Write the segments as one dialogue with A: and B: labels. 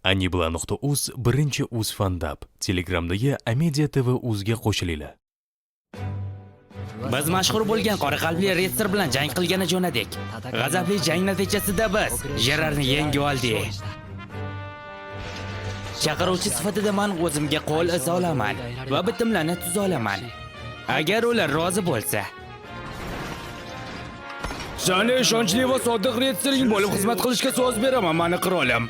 A: Anibla.uz birinchi uz fandab. Telegramdagi Amedia TV uzga qo'shilinglar.
B: Biz mashhur bo'lgan qora qalbli Retser bilan jang qilgani jo'nadik. G'azabli jang natijasida biz Jerarni yengib oldik. Chaqiruvchi sifatida men o'zimga qo'l iza olaman va bitimlarni tuza olaman. Agar ular rozi bo'lsa. Sana ishonchli va sodiq Retsering bo'lib xizmat qilishga so'z beraman, meni qirolim.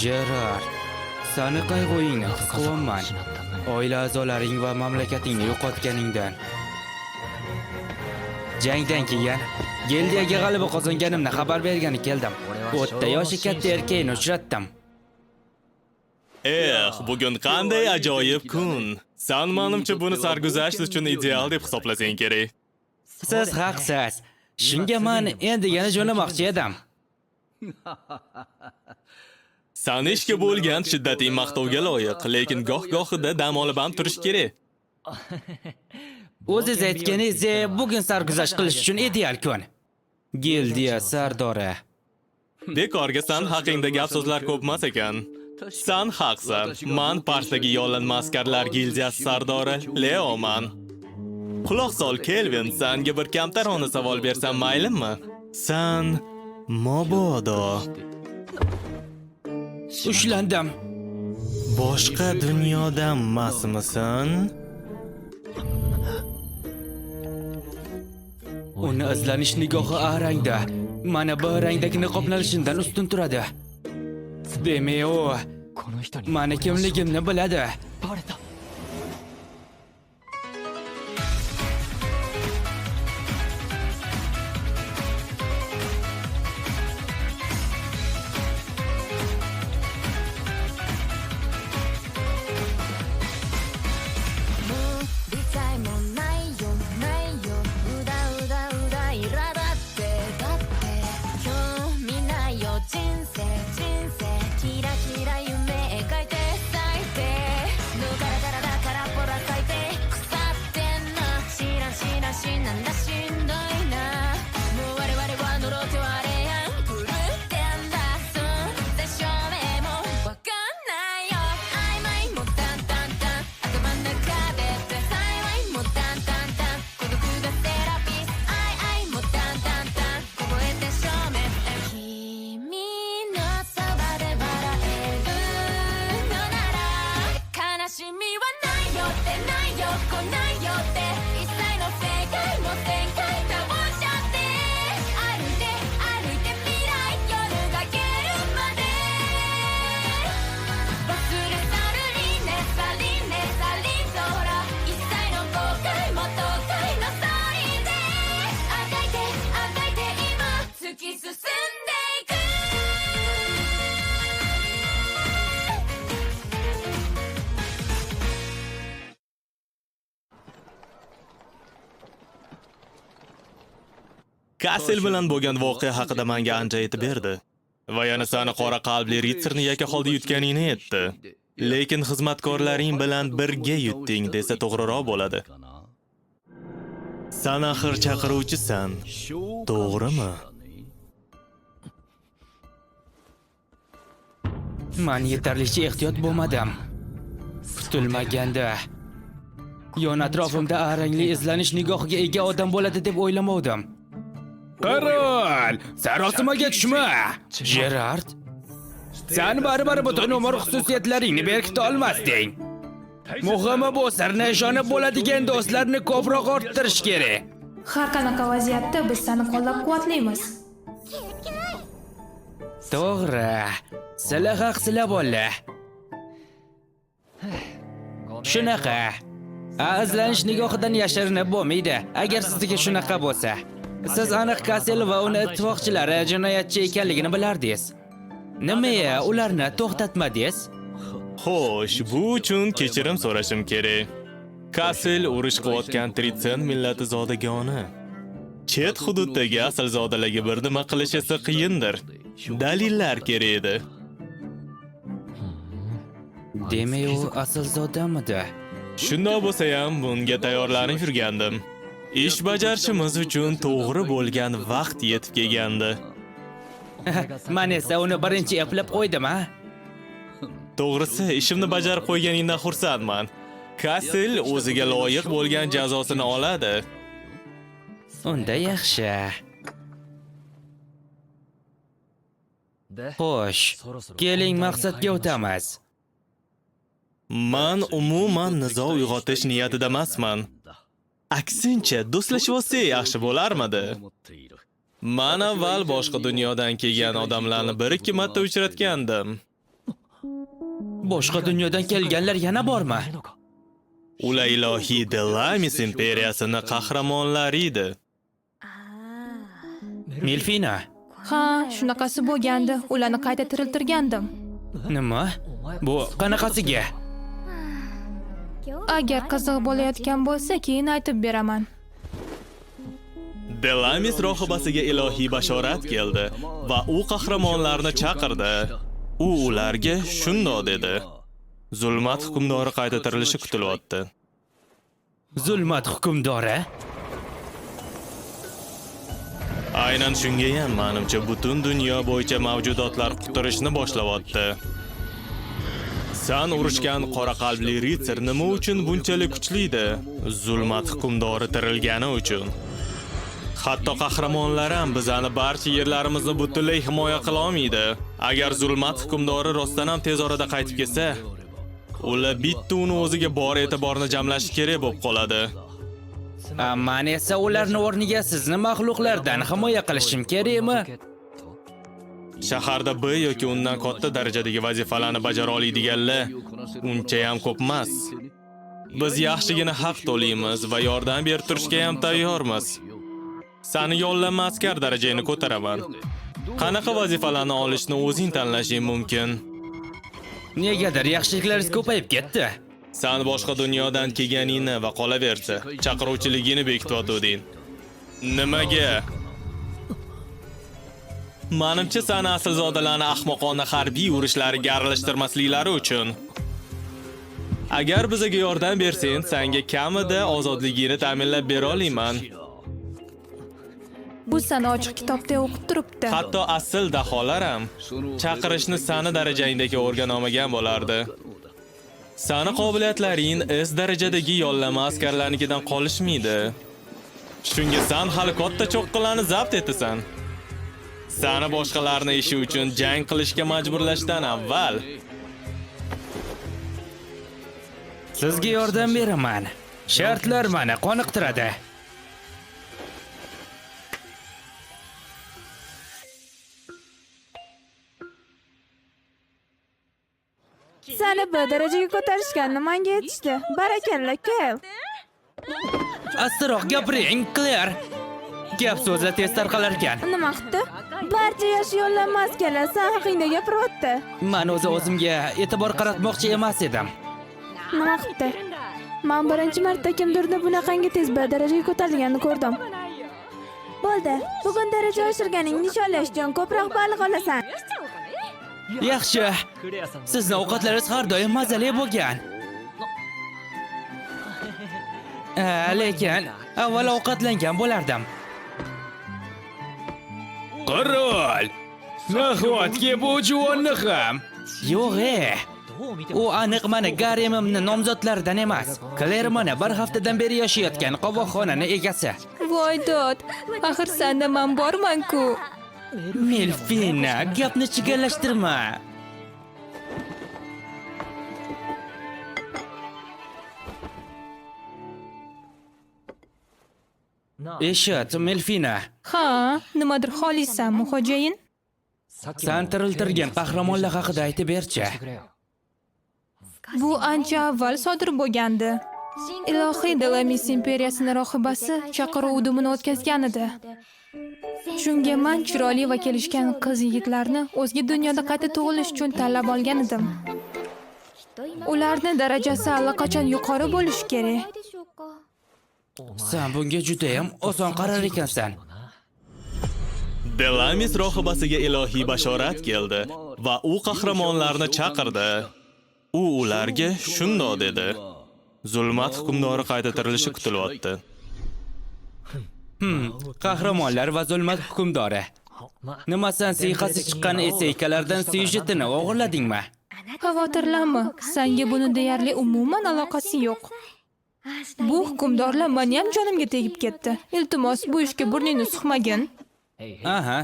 B: Gerard, seni qayg'oyingni his qilaman. Oila a'zolaring va mamlakatingni yo'qotganingdan. Jangdan keyin gildiyaga g'alaba qozonganimni xabar bergani keldim. O'tda yoshi katta erkakni uchratdim.
C: Bugun qanday ajoyib kun. Sen menimcha buni sarguzasht uchun ideal deb hisoblasang kerak.
B: Siz haqsiz. Shunga men endigina jo'namoqchi edim.
C: Sen ishga bo'lgan shiddating maqtovga loyiq, lekin goh-gohida dam olib ham turish kerak.
B: O'zingiz aytganingizdek, bugun sarguzasht qilish uchun ideal kun. Gildiya sardori.
C: Bekorga sen haqingda gap so'zlar ko'pmas ekan. Sen haqsan. Men Parsdagi yollanma askarlar gildiyasi sardori Leoman. Quloq sol Kelvin, senga bir kamtarona savol bersam maylimi? Sen mobodo
B: Ushlandim.
C: boshqa dunyodan emasmisan?
B: Uni izlanish nigohi A rangda, mana B rangdagi niqoblanishdan ustun turadi. Demak, u meni kimligimni biladi.
C: Kassel bilan bo'lgan voqea haqida menga ancha aytib berdi. Va yana seni qora qalbli Ritserni yakka holda yutganingni aytdi. Lekin xizmatkorlaring bilan birga yutding desa to'g'riroq bo'ladi. Sen axir chaqiruvchisan, to'g'rimi?
B: Men yetarlicha ehtiyot bo'lmadim. Kutilmaganda yon atrofimda A rangli izlanish nigohiga ega odam bo'ladi deb o'ylamadim. Qirol, sarosimaga tushma. Gerard, sen baribir butun umr xususiyatlaringni berkita olmasding. Muhimi bu sirni ishonib bo'ladigan do'stlarni ko'proq orttirish kerak.
D: Har qanaqa vaziyatda biz seni qo'llab-quvvatlaymiz.
B: To'g'ri. Sizlar haqsizlar bo'ldi. Shunaqa. Izlanish nigohidan yashirinib bo'lmaydi. Agar sizga shunaqa bo'lsa, siz aniq Kassel va uni ittifoqchilari jinoyatchi ekanligini bilardingiz. Nima ularni to'xtatmadingiz?
C: Xo'sh, bu uchun kechirim so'rashim kerak. Kassel urush qilayotgan Tritsen millati zodagoni. Chet hududdagi aslzodalarga bir nima qilish esa qiyindir. Dalillar kerak edi.
B: Demak, u aslzodamidi?
C: Shundoq bo'lsa ham bunga tayyorlanib yurgandim. Ish bajarishimiz uchun to'g'ri bo'lgan vaqt yetib kelgandi.
B: Men esa uni birinchi eplab qo'ydim, ha?
C: To'g'risi, ishimni bajarib qo'yganingdan xursandman. Kassel o'ziga loyiq bo'lgan jazosini oladi.
B: Unda yaxshi. Xo'sh, keling maqsadga o'tamiz.
C: Men umuman nizo uyg'otish niyatida emasman. Aksincha, do'stlashib olsak yaxshi bo'larmidi? Men avval boshqa dunyodan kelgan odamlarni 1-2 marta uchratgandim.
B: Boshqa dunyodan kelganlar yana bormi?
C: Ular ilohiy Delamis imperiyasining qahramonlari edi.
B: Milfina.
D: Ha, shunaqasi bo'lgandi. Ularni qayta tiriltirgandim.
B: Nima? Bu qanaqasiga?
D: Agar qiziq bo'layotgan bo'lsa, keyin aytib beraman.
C: Delamis rohibasiga ilohiy bashorat keldi va u qahramonlarni chaqirdi. U ularga shundoq dedi: Zulmat hukmdori qayta tirilishi kutilyapti.
B: Zulmat hukmdori?
C: Aynan shunga ham menimcha butun dunyo bo'yicha mavjudotlar quturishni boshlayapti. Sen urushgan qora qalbli ritsar nima uchun bunchalik kuchli-di? Zulmat hukmdori tirilgani uchun. Hatto qahramonlar ham bizani barcha yerlarimizni butunlay himoya qila olmaydi. Agar zulmat hukmdori rostdan ham tez orada qaytib kelsa, ular bitta uni o'ziga bor e'tiborni jamlashi kerak bo'lib qoladi.
B: Men esa ularni o'rniga sizni maxluqlardan himoya qilishim kerakmi?
C: Shaharda B yoki undan katta darajadagi vazifalarni bajara oladiganlar uncha ham ko'p emas. Biz yaxshigina haq to'laymiz va yordam berib turishga ham tayyormiz. Seni yollanma askar darajangni ko'taraman. Qanaqa vazifalarni olishni o'zing tanlashing mumkin.
B: Negadir yaxshiliklaringiz ko'payib ketdi.
C: Sen boshqa dunyodan kelganingni va qolaversa, chaqiruvchiligini bekitib Nimaga? Menimcha sen aslzodalarni ahmoqona harbiy urushlarga aralashtirmasliklari uchun. Agar bizga yordam bersang, senga kamida ozodligingni ta'minlab bera olaman.
D: Bu sana ochiq kitobda o'qib turibdi.
C: Hatto asl daholar ham chaqirishni sani darajangdagi o'rgana olmagan bo'lardi. Sani qobiliyatlaring is darajadagi yollanma askarlarnikidan qolishmaydi. Shunga sen hali katta cho'qqilarni zabt etasan. Sani boshqalarni ishi uchun jang qilishga majburlashdan avval
B: Sizga yordam beraman. Shartlar meni qoniqtiradi.
E: Seni bu darajaga ko'tarishganni menga aytishdi. Barakalla, Kel.
B: Astroq gapiring, Claire. Gap so'zlar tez tarqalar ekan.
E: Nima qildi? Barcha yoshi yollanma askarlar sen haqingda gapiryapti.
B: Men o'zimga e'tibor qaratmoqchi emas edim.
E: Nima qildi? Men birinchi marta kimdirni bunaqangi tez bir darajaga ko'tarilganini ko'rdim. Bo'ldi. Bugun daraja oshirganing nishonlash uchun ko'proq baliq olasan.
B: Yaxshi. Sizning ovqatlaringiz har doim mazali bo'lgan. Lekin avval ovqatlangan bo'lardim. Qirol! Nahotki bu juvonni ham? Yo'q. U aniq meni garemimni nomzodlaridan emas. Claire mana bir haftadan beri yashayotgan qovoqxonani egasi.
D: Voy dod, axir senda men borman-ku.
B: Milfina, gapni chigallashtirma. Eshit, Milfina.
D: Ha, nimadir xohlaysanmi, xo'jayin?
B: Sen tiriltirgan qahramonlar haqida aytib berchi.
D: Bu ancha avval sodir bo'lgandi. Ilohiy Delamis imperiyasining rohibasi chaqiruv udumini o'tkazgan edi. Shunga men chiroyli va kelishgan qiz-yigitlarni o'zga dunyoda qayta tug'ilish uchun tanlab olgan edim. Ularning darajasi allaqachon yuqori bo'lishi kerak.
B: Sen bunga juda ham oson qarar ekansan.
C: Delamis rohibasiga ilohiy bashorat keldi va u qahramonlarni chaqirdi. U ularga shundoq dedi: Zulmat hukmdori qayta tirilishi kutilyapti.
B: Qahramonlar va zulmat hukmdori. Nimasan siyqasi chiqqan eseykalardan syujetini o'g'irladingmi?
D: Xavotirlanma, senga buni deyarli umuman aloqasi yo'q. Bu hukmdorlar meni ham jonimga tegib ketdi. Iltimos, bu ishga burningni suqmagin.
B: Aha.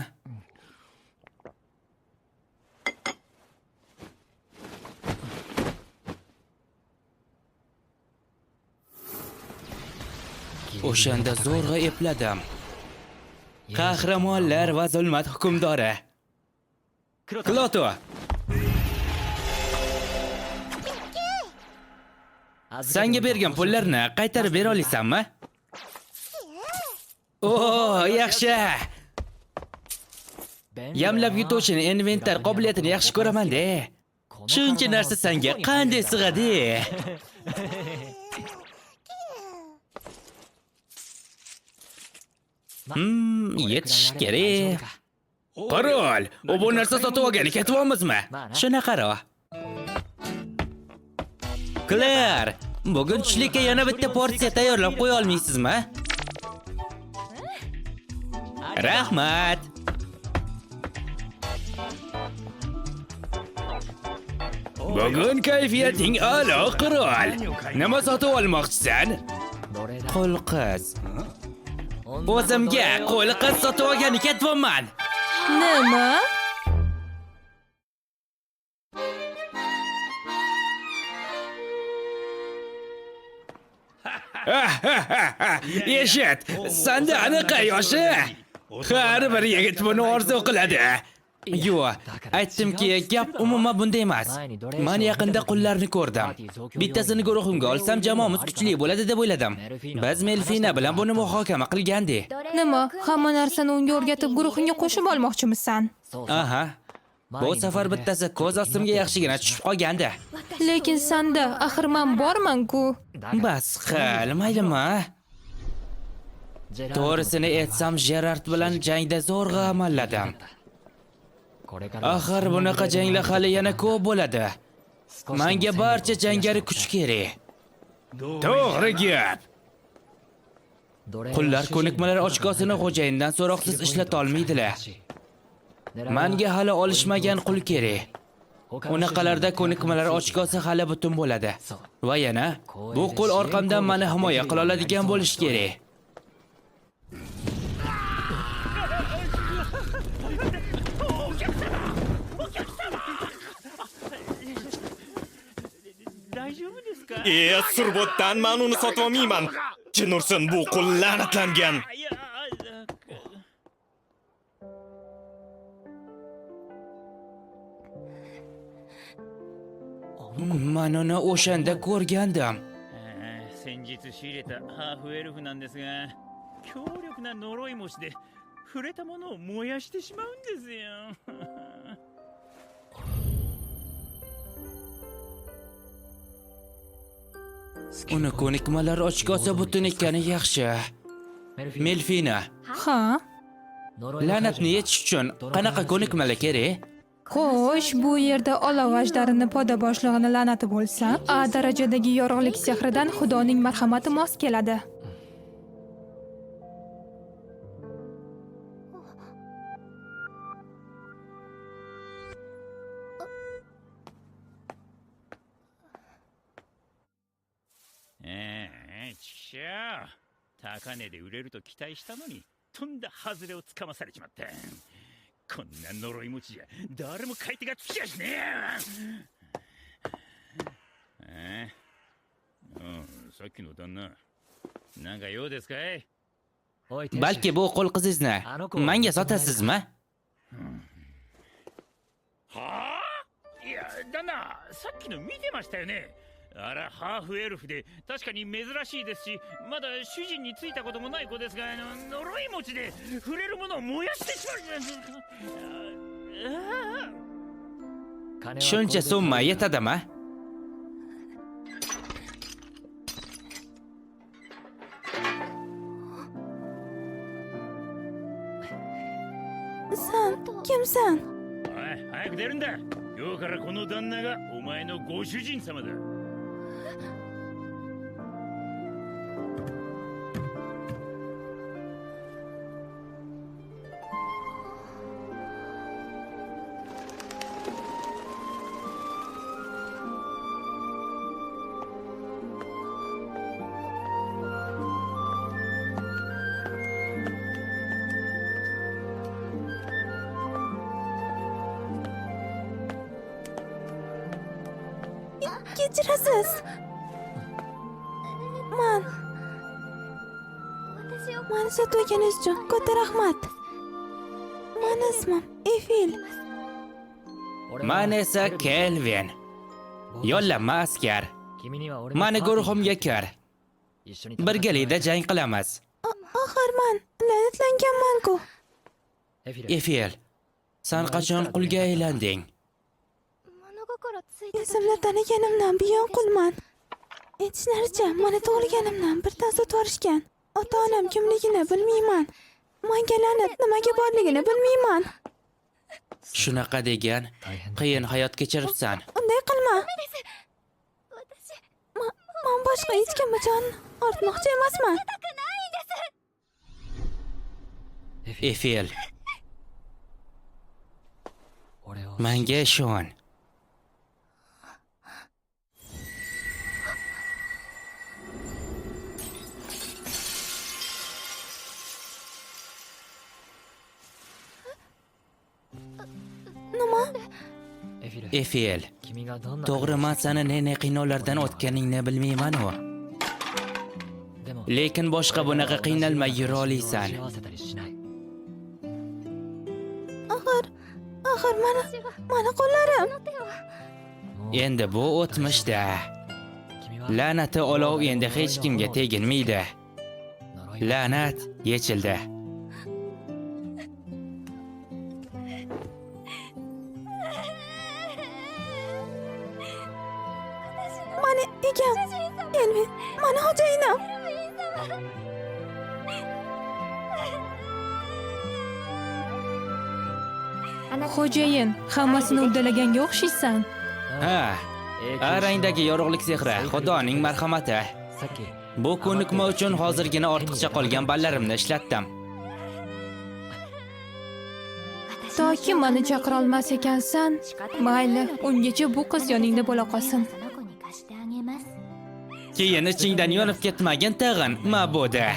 B: O'shanda zo'rg'a epladim. Qahramonlar va zulmat hukmdori. Kloto. Senga bergan pullarni qaytarib bera olasanmi? Yaxshi. Yamlab yutuvchining inventar qobiliyatini yaxshi ko'raman-da. Shuncha narsa senga qanday sig'adi? Yetish kerak. Qarol, bu narsa sotib olgani ketyapmizmi? Shuna qaro. Claire, bugun tushlikka yana bitta porsiya tayyorlab qo'ya olmaysizmi? Rahmat. Bugun kayfiyating a'lo, qirol. Nima sotib olmoqchisan? Qo'l qiz. O'zimga qo'l qiz sotib olgani ketyapman.
D: Nima?
B: Eshit, senda aniq yoshi. Har bir yigit buni orzu qiladi. Yo'q, aytdimki, gap umuman bunday emas. Men yaqinda qullarni ko'rdim. Bittasini guruhimga olsam, jamoamiz kuchli bo'ladi deb o'yladim. Biz Melfina bilan buni muhokama qilgandik.
D: Nima? Hamma narsani unga o'rgatib guruhingga qo'shib olmoqchimisan?
B: Aha. Bu safar bittasi ko'z ostimga yaxshigina tushib qolgandi.
D: Lekin senda axir men borman-ku.
B: Bas qil, maylimi? To'g'risini aytsam, Gerard bilan jangda zo'rg'a amalladim. Axir bunaqa janglar hali yana ko'p bo'ladi. Menga barcha jangari kuch kerak. To'g'ri gap. Qullar ko'nikmalar ochkosini xo'jayindan so'roqsiz ishlata olmaydilar. Menga hali olishmagan qul kerak. Unaqalarda ko'nikmalar ochkosi hali butun bo'ladi. Va yana, bu qul orqamdan meni himoya qila oladigan bo'lish kerak.
C: Surbotdan men uni sotib olmayman. Jin ursin, bu qul la'natlangan.
B: Men uni o'shanda ko'rgandim.
F: 先日仕入れたハーフエルフなんですが、強力な呪い虫で触れたものを燃やしてしまうんですよ。
B: Uni ko'nikmalar ochkosi butun ekani yaxshi. Melfina,
D: Ha?
B: la'natni yechish uchun qanaqa ko'nikmalar kerak?
D: Xo'sh, bu yerda olov ajdarini poda boshlig'ini la'nati bo'lsa, A darajadagi yorug'lik sehridan Xudoning marhamati mos keladi.
F: ちくしょう。高値で売れると期待したのに、とんだ外れをつかまされちまった。こんな呪い餅じゃ誰も買い手がつきやしねえよ。さっきの旦那、なんか用ですかい？
B: Balki bu qo'l qizingizni menga sotasizmi?
F: はあ？いや、旦那、さっきの見てましたよね。あら、ハーフエルフで確かに珍しいですし、まだ主人についたこともない子ですが、呪い餅で触れるものを燃やしてしまう。
B: Shuncha summa yetadimi?
E: qilyapsan?
F: おい早く出るんだ。今日からこの旦那がお前のご主人様だ。
E: Kechirasiz. Mani sotganingiz uchun katta rahmat. Mani ismim Efil.
B: Men esa Kelvin. Yo'llanma askar. Mani guruhimga kir. Birgalikda jang qilamiz.
E: Axir men la'natlanganman-ku.
B: Efil, sen qachon qulga aylanding?
E: Esimni taniganimdan buyon qulman. Aytishlaricha, meni tug'ilganimdan birdan sotib yuborishgan. Ota-onam kimligini bilmayman. Menga la'nat nimaga borligini bilmayman.
B: Shunaqa degan, qiyin hayot kechiribsan.
E: Unday qilma. Men boshqa hech kimga jon ortmoqchi emasman.
B: Efil, menga ishon.
E: Nima?
B: Efil, to'g'ri men seni ne qiynovlardan o'tganingni bilmayman-ku. Lekin boshqa bunaqa qiynalmay yura olasan.
E: Axir meni qo'llarim.
B: Endi bu o'tmishda. La'nati olov endi hech kimga teginmaydi. La'nat yechildi.
E: Mani egam, Kelvin, mani xo'jayinim.
D: Xo'jayin, hammasini uddalaganga o'xshaysan.
B: Ha, arangdagi yorug'lik sehri, Xudoning marhamati. Bu ko'nikma uchun hozirgina ortiqcha qolgan ballarimni ishlatdim.
D: Toki meni chaqira olmas ekansan, mayli, ungacha bu qiz yoningda bo'la qolsin.
B: Keyin ichingdan yonib ketmagin tag'in, mabuda.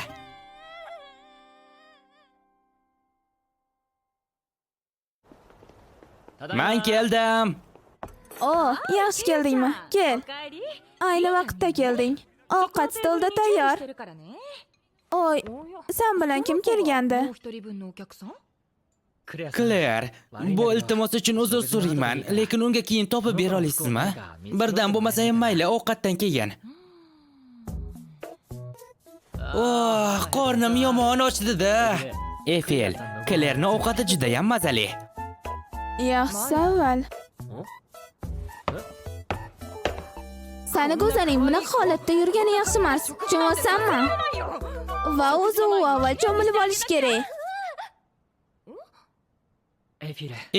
B: Men keldim.
E: Yaxshi keldingmi? Kel. Ayni vaqtda kelding. Ovqat stolda tayyor. Oy, sen bilan kim kelgandi?
B: Claire, bu iltimos uchun uzr so'rayman, lekin unga keyin topib bera olasizmi? Birdan bo'lmasa ham mayli, ovqatdan keyin. Qornim yomon ochdi-da. Efil, Clairening ovqati juda ham mazali.
E: Yaxshi avval. Sani go'zaling bunaqa holatda yurgani yaxshi emas. Tushunyapsanmi? Va o'zi u avval cho'milib olish kerak.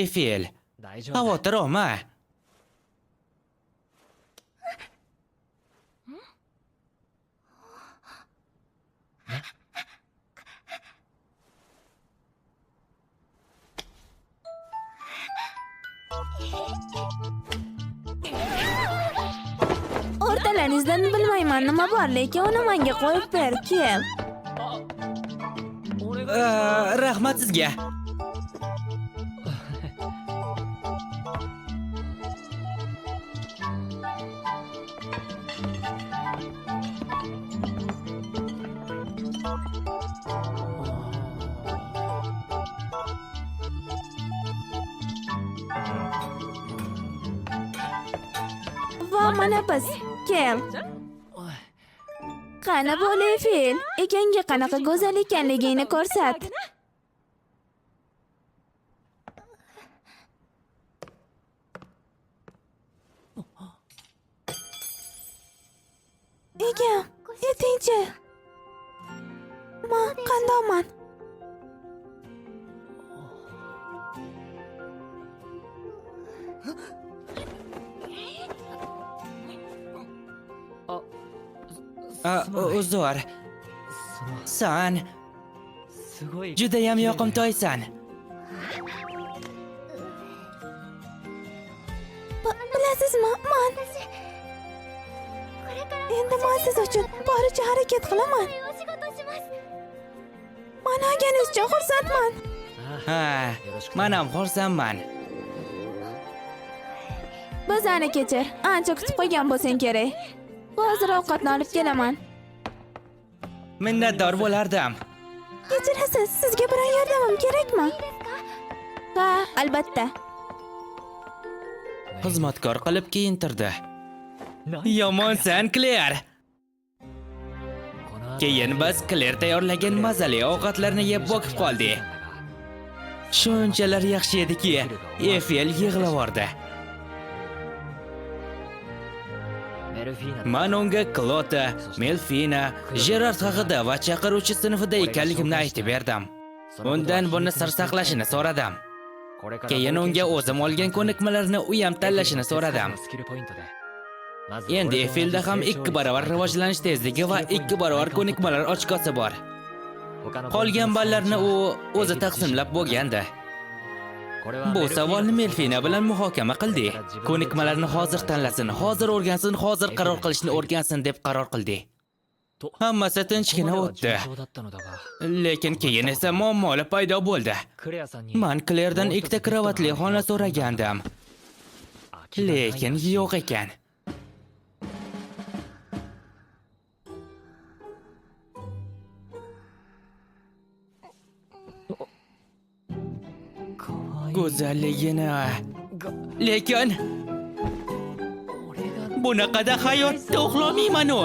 B: Efil, xavotir olma.
E: O'rtalaringizdan bilmayman nima bor, lekin uni menga qo'yib ber, kel.
B: Rahmat sizga.
E: Va mana biz, kel. Qani bo'li fil, ekanga qanaqa go'zal ekanligingni ko'rsat. Egam, yetingchi. Men qandoqman?
B: Uzr. San judayam yoqimtoysan.
E: Bilasizmi, man endi men siz uchun boricha harakat qilaman. Mana o'rganish uchun xursandman.
B: Ha, men ham xursandman.
E: Bizani kechir, ancha kutib qo'ygan bo'lsang kerak. Hozir ovqatni olib kelaman.
B: Minnatdor bo'lardim.
E: Kechirasiz, sizga biron yordamim kerakmi? Ha, albatta.
B: Xizmatkor qilib kiyintirdi. Yomonsan, Kler. Keyin biz Kler tayyorlagan mazali ovqatlarni yeb bo'kib qoldik. Shunchalar yaxshi ediki, Efel yig'lavordi. Men unga Klota, Melfina, Gerard haqida va chaqiruvchi sinfida ekanligimni aytib berdim. Undan buni sir saqlashini so'radim. Keyin unga o'zim olgan ko'nikmalarni u ham tanlashini so'radim. Endi Efelda ham 2 barobar rivojlanish tezligi va 2 barobar ko'nikmalar ochkosi bor. Qolgan ballarni u o'zi taqsimlab bo'lgandi. Bu savolni Melfina bilan muhokama qildik. Ko'nikmalarni hozir tanlasin, hozir o'rgansin, hozir qaror qilishni o'rgansin deb qaror qildik. Hammasi tinchgina o'tdi. Lekin keyin esa muammolar paydo bo'ldi. Men Klerdan 2 ta kravatli xona so'ragandim. Lekin yo'q ekan. Go'zalligini. Lekin bunaqada hayotda uxlamayman-ku.